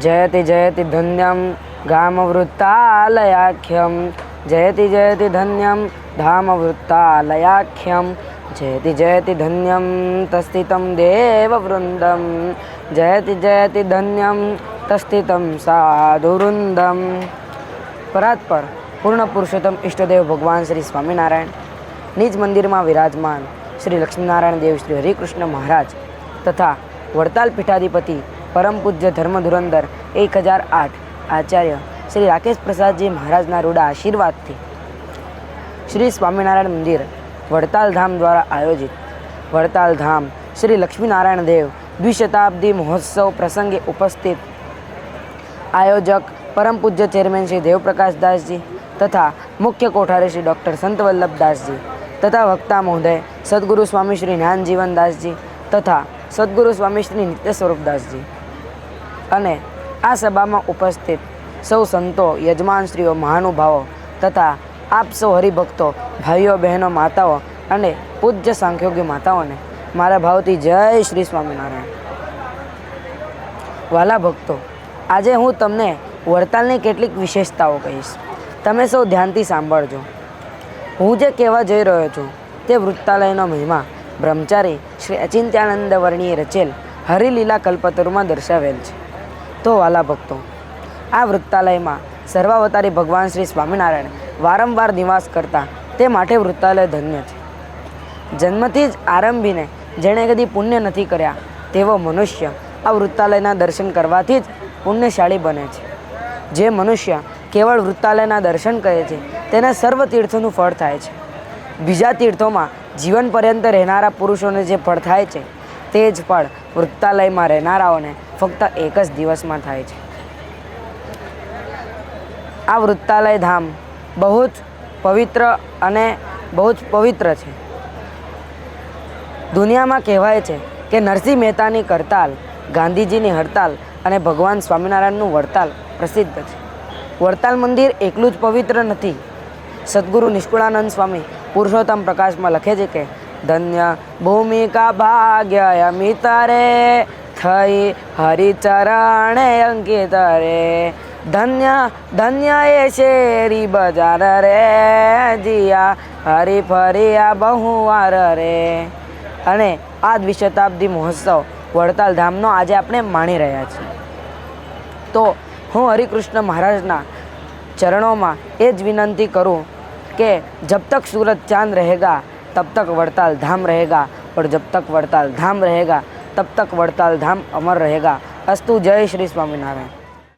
जयति जयति धन्यं धामवृत्तालयाख्यं जयति जयति धन्यं धामवृत्तालयाख्यं जयति जयति धन्यं तस्थितं देववृन्दं जयति जयति धन्यं तस्थितं साधुवृन्दं। परात्पर पूर्ण पुरुषोत्तम इष्टदेव भगवान श्री स्वामीनारायण निज मंदिर में विराजमान श्री लक्ष्मीनारायण देव श्री हरिकृष्ण महाराज तथा वड़ताल पीठाधिपति परम पूज्य धर्म धुरंधर 1008 आचार्य श्री राकेश प्रसाद जी महाराजना रूड़ा आशीर्वाद थी श्री स्वामीनारायण मंदिर वड़ताल धाम द्वारा आयोजित वड़ताल धाम श्री लक्ष्मीनारायण देव द्विशताब्दी महोत्सव प्रसंगे उपस्थित आयोजक परम पूज्य चेयरमैन श्री देवप्रकाश दास जी तथा मुख्य कोठारी श्री डॉक्टर संत वल्लभ दास जी तथा वक्ता महोदय सद्गुरु स्वामी श्री ज्ञान जीवन दास जी तथा सद्गुरु स्वामी श्री नित्य स्वरूप दास जी अने आ सभा में उपस्थित सौ संतो यजमान श्रीओ महानुभावों तथा आप सौ हरिभक्तों भाईओ बहनों माताओं अने पूज्य सांख्योगी माताओं ने मारा भावती जय श्री स्वामीनारायण। वाला भक्तों, आज हूँ तमने वड़तालनी केटलीक विशेषताओं कहीश, तमे सौ ध्यानथी सांभळजो। हूँ जे कहेवा जई रह्यो छुं ते वृत्तालयनो महिमा ब्रह्मचारी श्री अचिंत्यानंद वर्णीए रचेल हरिलीला कल्पतरुमां दर्शावेल छे। तो वाला भक्तों, आ वृत्तालय में सर्वावतारी भगवान श्री स्वामीनारायण वारंवार निवास करता ते माटे वृत्तालय धन्य छे। जन्मथी ज आरंभीने जेणे कदी पुण्य नहीं कर्या तेवो मनुष्य आ वृत्तालयना दर्शन करवाथी ज पुण्यशाળી बने छे। जे मनुष्य केवल वृत्तालयना दर्शन करे छे तेने सर्व तीर्थोनुं फळ थाय छे। बीजा तीर्थोमां जीवन पर्यंत रहनारा पुरुषोने जे फळ थाय छे ते ज फळ वृत्तालयमां रहनाराओने फक्त एक ज दिवसमां थाय छे। आ वृत्तालय धाम बहुत पवित्र अने बहुत पवित्र है। दुनिया में कहेवाय छे कि नरसिंह मेहतानी करताल, गांधीजीनी हड़ताल अने भगवान स्वामीनारायणनुं वड़ताल प्रसिद्ध है। वड़ताल मंदिर एकलू ज पवित्र नहीं। सद्गुरु निष्कुळानंद स्वामी पुरुषोत्तम प्रकाश में लखे छे कि धन्य भूमि का भाग्य अमित रे थई हरिचरणे अंकित रे धन्य धन्य ये शेरी बजार रे जिया हरी फरिया बहुवार रे। अने आ द्विशताब्दी महोत्सव वड़ताल धामनो आजे आपणे माणी रह्या छीए। तो हूँ हरिकृष्ण महाराजना चरणों में ए ज विनंती करूँ कि जब तक सूरज चांद रहेगा तब तक वड़ताल धाम रहेगा और जब तक वड़ताल धाम रहेगा तब तक वड़ताल धाम अमर रहेगा। अस्तु। जय श्री स्वामीनारायण।